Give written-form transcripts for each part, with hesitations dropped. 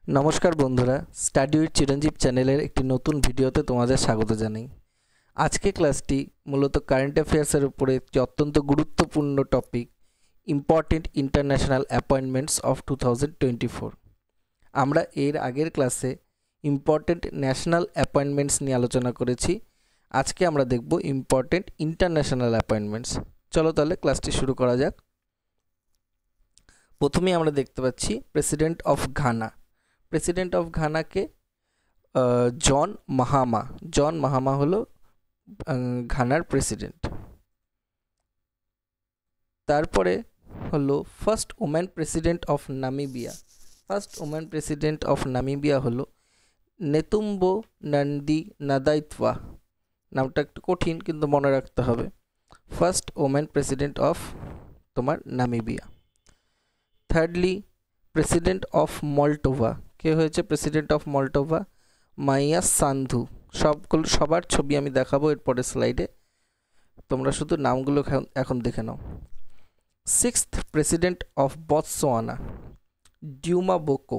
নমস্কার বন্ধুরা, study with চিরঞ্জীব চ্যানেলের একটি নতুন ভিডিওতে তোমাদের স্বাগত জানাই। আজকে ক্লাসটি মূলত কারেন্ট অ্যাফেয়ার্সের উপরে একটি অত্যন্ত গুরুত্বপূর্ণ topic, important international appointments of 2024। আমরা এর আগের ক্লাসে ইম্পর্টেন্ট ন্যাশনাল অ্যাপয়েন্টমেন্টস নিয়ে আলোচনা করেছি। আজকে আমরা দেখব ইম্পর্টেন্ট ইন্টারন্যাশনাল অ্যাপয়েন্টমেন্টস। চলো তাহলে ক্লাসটি শুরু করা যাক। প্রথমেই আমরা দেখতে পাচ্ছি president of Ghana. President of ঘানাকে জন মাহামা হলো ঘানার প্রেসিডেন্ট। তারপরে হলো first woman president of Namibia. First woman president of Namibia হলো নেতুম্বো নান্দি নাদাইতওয়া। নামটা একটু কঠিন কিন্তু মনে রাখতে হবে। ফার্স্ট ওম্যান প্রেসিডেন্ট অফ তোমার Namibia. Thirdly president of Moldova. কে হয়েছে প্রেসিডেন্ট অফ মল্টোভা? মাইয়া সান্ধু। সবার ছবি আমি দেখাবো এরপরে স্লাইডে, তোমরা শুধু নামগুলো এখন দেখে নাও। Sixth president of Botswana, Duma Boko.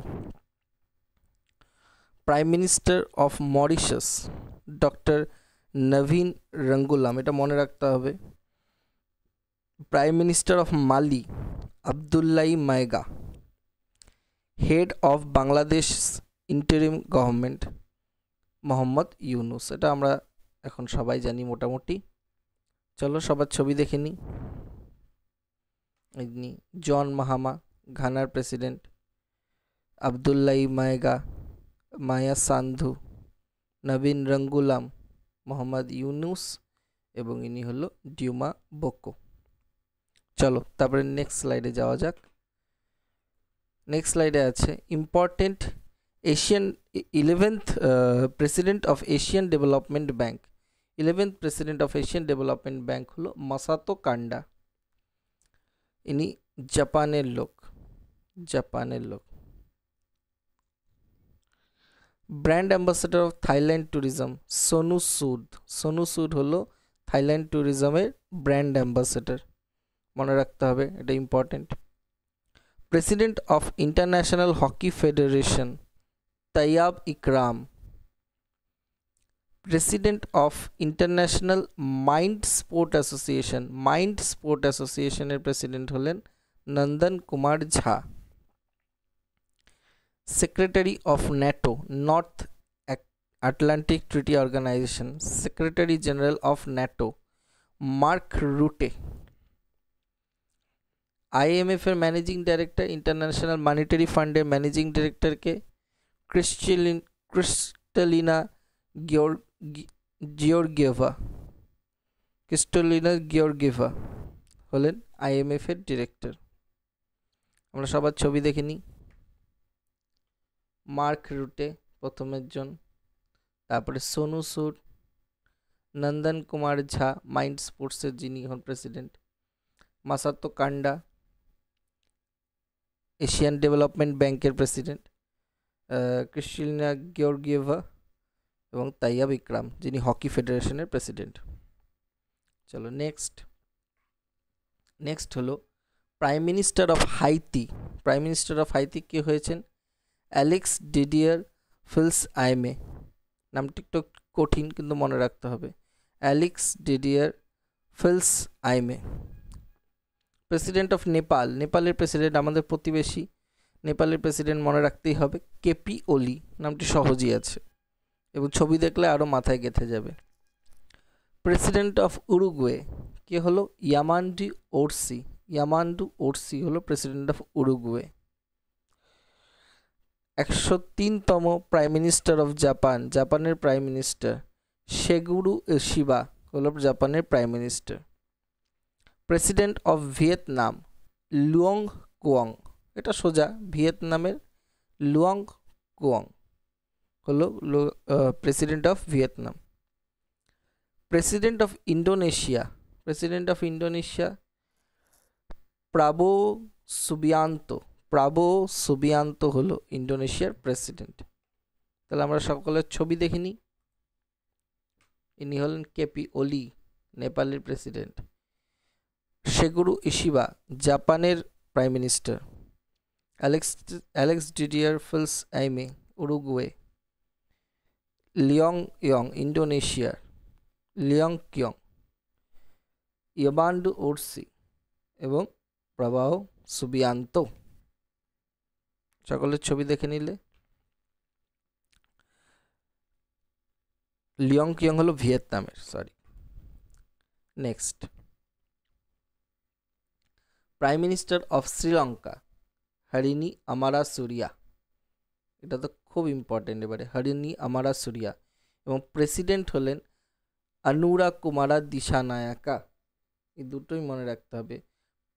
Prime minister of Mauritius, doctor Navin Ramgoolam, এটা মনে রাখতে হবে। Prime minister of Mali, Abdoulaye Maiga. Head of Bangladesh interim government, Mohammad Yunus. এটা আমরা এখন সবাই জানি মোটামুটি। চলো সবার ছবি দেখে নিই। জন মাহামা ঘানার প্রেসিডেন্ট, আবদুল্লাই মাইগা, মায়া সান্ধু, নবীন রঙ্গুলাম, মোহাম্মদ ইউনুস এবং ইনি হলো ডিউমা বোকো। চলো তারপরে নেক্সট স্লাইডে যাওয়া যাক। নেক্সট স্লাইডে আছে important Asian 11th president of Asian development bank. 11th president of Asian development bank হলো মাসাতো কান্ডা। ইনি জাপানের লোক। Brand ambassador of Thailand tourism Sonu সুদ হলো থাইল্যান্ড ট্যুরিজমের ব্র্যান্ড অ্যাম্বাসেডর, মনে রাখতে হবে, এটা important. President of international hockey federation Tayyab Ikram. President of international mind sport অ্যাসোসিয়েশনের প্রেসিডেন্ট হলেন Nandan Kumar Jha. Secretary of NATO, north Atlantic treaty organisation, secretary general of NATO Mark Rutte. IMF এর managing director, international monetary ফান্ডের managing ডাইরেক্টরকে Kristalina Georgieva হলেন IMF এর director. আমরা সবার ছবি দেখে নিই। মার্ক রুটে প্রথমের জন, তারপরে সোনু সুদ, নন্দন কুমার ঝা মাইন্ড স্পোর্টসের যিনি হন প্রেসিডেন্ট, মাসাতো কান্ডা এশিয়ান ডেভেলপমেন্ট ব্যাংকের প্রেসিডেন্ট, ক্রিস্টালিনা গিওর্গিয়েভা এবং তাইয়াব ইকরাম যিনি হকি ফেডারেশনের প্রেসিডেন্ট। চলো নেক্সট হলো prime minister of Haiti. Prime minister of Haiti কে হয়েছেন? Alix Didier Fils Aime. নামটি একটু কঠিন কিন্তু মনে রাখতে হবে, Alix Didier Fils Aime. President of নেপালের প্রেসিডেন্ট আমাদের প্রতিবেশী, নেপালের প্রেসিডেন্ট মনে রাখতেই হবে কেপি ওলি। নামটি সহজই আছে এবং ছবি দেখলে আরও মাথায় গেঁথে যাবে। প্রেসিডেন্ট অফ উরুগুয়ে কে হলো? ইয়ামান্ডু ওরসি হলো প্রেসিডেন্ট অফ উরুগুয়ে। 103তম প্রাইম মিনিস্টার অফ জাপানের প্রাইম মিনিস্টার শেগুরু ইশিবা হলো জাপানের prime minister. President of Vietnam Luong Cuong, এটা সোজা, ভিয়েতনামের লুয়ং কুয়ং হলো president of Vietnam. President of Indonesia Prabowo Subianto হলো ইন্দোনেশিয়ার প্রেসিডেন্ট। তাহলে আমরা সকলের ছবি দেখে নিই। ইনি হলেন কেপি ওলি, নেপালের প্রেসিডেন্ট। শেগুরু ইশিবা জাপানের prime minister. Alix Didier Fils Aime Uruguay, Luong Yong Indonesia, Luong Cuong, Yamandu Orsi এবং প্রবাহ সুবিয়ান্ত। সকলের ছবি দেখে নিলে। লিয়ং কিয়ং হলো ভিয়েতনামের, sorry. Next, prime minister of Sri Lanka Harini Amarasuriya, এটা তো খুব ইম্পর্টেন্ট এবারে, হরিণী আমারাসুরিয়া। এবং প্রেসিডেন্ট হলেন অনুরা কুমারা দিশানায়াকা। এই দুটোই মনে রাখতে হবে।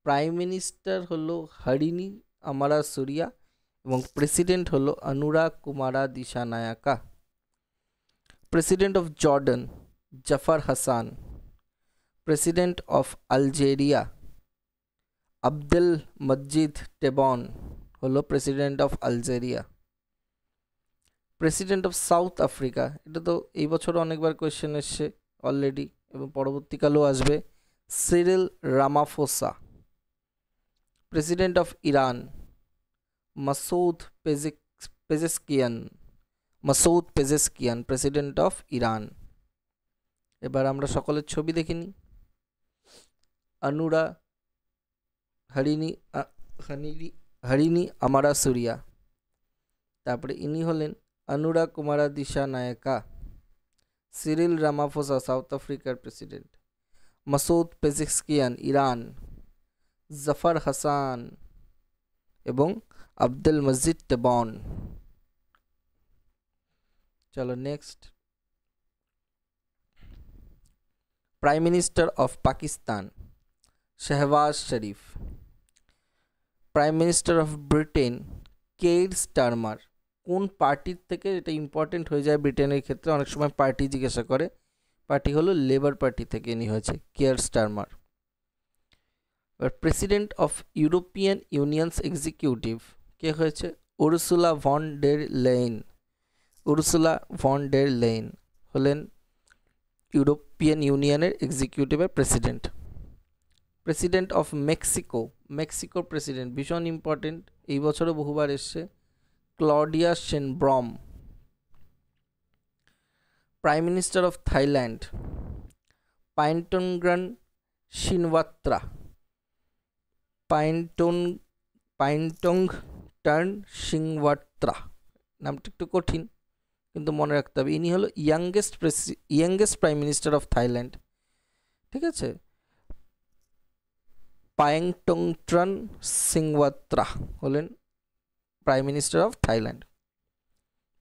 প্রাইম মিনিস্টার হলো হরিণী আমারাসুরিয়া এবং প্রেসিডেন্ট হলো Anura Kumara Dissanayake. President of Jordan Jafar Hassan. President of Algeria Abdel Majid Tebboune হলো president of Algeria. President of South Africa, এটা তো এই বছর অনেকবার কোয়েশ্চেন এসছে অলরেডি এবং পরবর্তীকালেও আসবে, Cyril Ramaphosa. President of Iran Masoud Pezeshkian president of Iran. এবার আমরা সকলের ছবি দেখিনি। অনুরা হরিণী আমারাসুরিয়া, তারপরে ইনি হলেন Anura Kumara Dissanayake, Cyril Ramaphosa South আফ্রিকার president, Masoud Pezeshkian Iran, Jafar Hassan এবং আব্দুল মজিদ টেবন। চলো next, prime minister of Pakistan Shehbaz Sharif. Prime minister of Britain Keir Starmer. কোন পার্টির থেকে, এটা ইম্পর্টেন্ট হয়ে যায় ব্রিটেনের ক্ষেত্রে, অনেক সময় পার্টি জিজ্ঞাসা করে, পার্টি হলো লেবার পার্টি থেকে ইনি হয়েছে Keir Starmer. President of European union's executive কে হয়েছে? Ursula von der Leyen. Ursula von der Leyen হলেন ইউরোপিয়ান ইউনিয়নের এক্সিকিউটিভের প্রেসিডেন্ট। প্রেসিডেন্ট অফ মেক্সিকো, মেক্সিকোর প্রেসিডেন্ট ভীষণ ইম্পর্টেন্ট, এই বছরও বহুবার এসছে, Claudia Sheinbaum. Prime minister of Thailand Paetongtarn Shinawatra. Paetongtarn Shinawatra, নামটা একটু কঠিন কিন্তু মনে রাখতে হবে। ইনি হলো youngest prime minister of Thailand, ঠিক আছে। পাইনটংট্রান সিংওয়াত্রা হলেন prime minister of Thailand.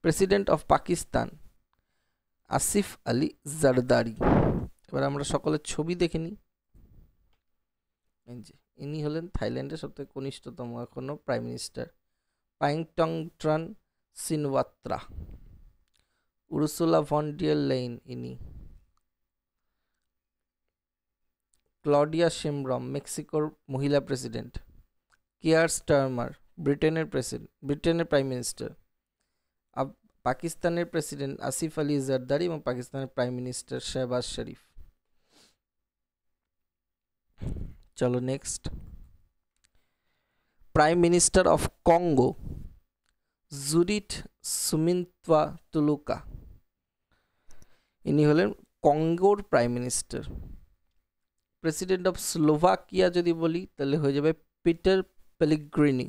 President of Pakistan Asif Ali Zardari. এবার আমরা সকলের ছবি দেখে নিই। ইনি হলেন থাইল্যান্ডের সবথেকে কনিষ্ঠতম এখনো prime minister, Paetongtarn Shinawatra. Ursula von der Leyen ইনি। ক্লডিয়া শেনব্রম মেক্সিকোর মহিলা প্রেসিডেন্ট। কেয়ার স্টারমার ব্রিটেনের প্রাইম মিনিস্টার। পাকিস্তানের প্রেসিডেন্ট আসিফ আলী জারদারি এবং পাকিস্তানের প্রাইম মিনিস্টার শাহবাজ শরীফ। চলো next, prime minister of Congo Judith Suminwa Tuluka. ইনি হলেন কঙ্গোর prime minister. President of Slovakia যদি বলি তাহলে হয়ে যাবে Peter Pellegrini.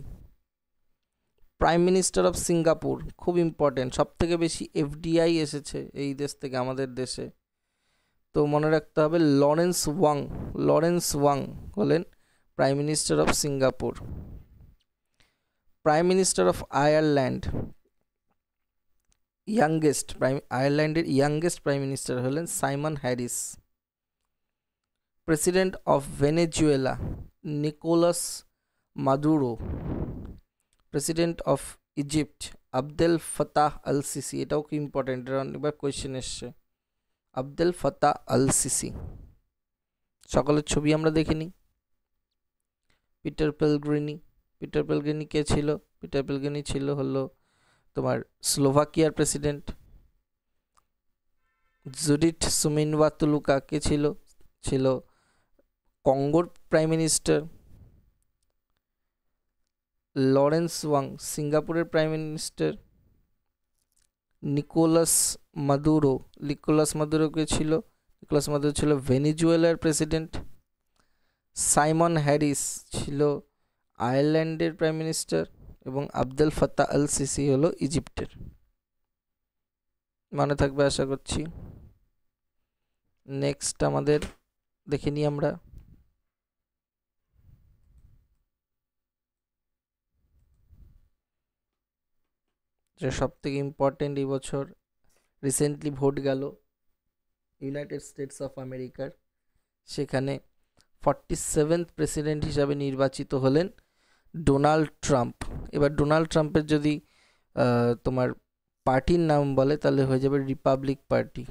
Prime minister of Singapore, খুব ইম্পর্টেন্ট, সব থেকে বেশি এফডিআই এসেছে এই দেশ থেকে আমাদের দেশে, তো মনে রাখতে হবে লরেন্স ওয়াং হলেন prime minister of Singapore. Prime minister of Ireland আয়ারল্যান্ডের ইয়াংগেস্ট প্রাইম মিনিস্টার হলেন Simon Harris. President of Venezuela Nicolas Maduro. President of Egypt Abdel Fattah al Sisi, এটাও কি ইম্পর্টেন্ট, এটা অনেকবার কোয়েশ্চেন এসছে, আবদেল ফাতাহ আল সিসি। সকলের ছবি আমরা দেখে নিই। পিটার পেলগ্রিনি কে ছিল? পিটার পেলগ্রিনি ছিল হলো তোমার স্লোভাকিয়ার প্রেসিডেন্ট। জুডিথ সুমিন্ত্রা তুলুকা কে ছিল? ছিল কঙ্গোর প্রাইম মিনিস্টার। লরেন্স ওয়াং সিঙ্গাপুরের প্রাইম মিনিস্টার। নিকোলাস মাদুরো কে ছিল? নিকোলাস মাদুরো ছিল ভেনিজুয়েলার প্রেসিডেন্ট। সাইমন হ্যারিস ছিল আয়ারল্যান্ডের প্রাইম মিনিস্টার এবং আবদেল ফাত্তাহ আল সিসি হলো ইজিপ্টের। মনে থাকবে আশা করছি। নেক্সট আমাদের দেখে নিই আমরা যে সব থেকে ইম্পর্টেন্ট এই বছর রিসেন্টলি ভোট গেল ইউনাইটেড স্টেটস অফ আমেরিকার, সেখানে 47th প্রেসিডেন্ট হিসাবে নির্বাচিত হলেন ডোনাল্ড ট্রাম্প। এবার ডোনাল্ড ট্রাম্পের যদি তোমার পার্টির নাম বলে তাহলে হয়ে যাবে রিপাবলিক পার্টি।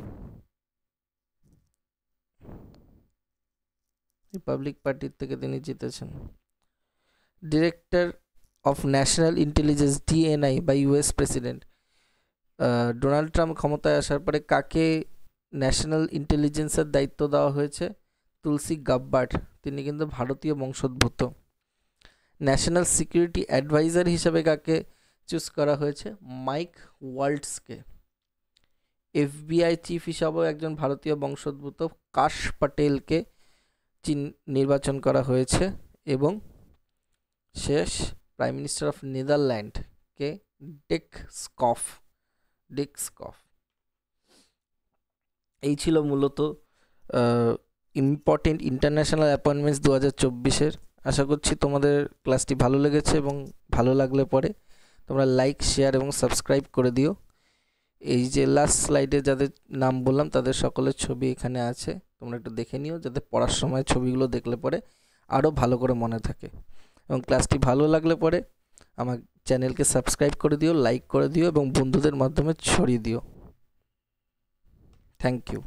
রিপাবলিক পার্টির থেকে তিনি জিতেছেন। Director of national intelligence DNI বা ইউএস প্রেসিডেন্ট। ডোনাল্ড ট্রাম্প ক্ষমতায় আসার পরে কাকে ন্যাশনাল ইন্টেলিজেন্সের দায়িত্ব দেওয়া হয়েছে? তুলসী গাব্বার্ড, তিনি কিন্তু ভারতীয় বংশোদ্ভূত। ন্যাশনাল সিকিউরিটি অ্যাডভাইজার হিসেবে কাকে চুজ করা হয়েছে? মাইক ওয়াল্টসকে। এফবিআই চিফ হিসাবেও একজন ভারতীয় বংশোদ্ভূত কাশ প্যাটেলকে নির্বাচন করা হয়েছে। এবং শেষ প্রাইম মিনিস্টার অফ নেদারল্যান্ডকে ডিক স্কফ। এই ছিল মূলত ইম্পর্টেন্ট ইন্টারন্যাশনাল অ্যাপয়েন্টমেন্টস 2024-এর। আশা করছি তোমাদের ক্লাসটি ভালো লেগেছে এবং ভালো লাগলে পরে তোমরা লাইক, শেয়ার এবং সাবস্ক্রাইব করে দিও। এই যে লাস্ট স্লাইডে যাদের নাম বললাম তাদের সকলের ছবি এখানে আছে, তোমরা একটু দেখে নিও যাতে পড়ার সময় ছবিগুলো দেখলে পরে আরও ভালো করে মনে থাকে। এবং ক্লাসটি ভালো লাগলে পরে আমার চ্যানেলকে সাবস্ক্রাইব করে দিও, লাইক করে দিও এবং বন্ধুদের মাধ্যমে ছড়িয়ে দিও। Thank you.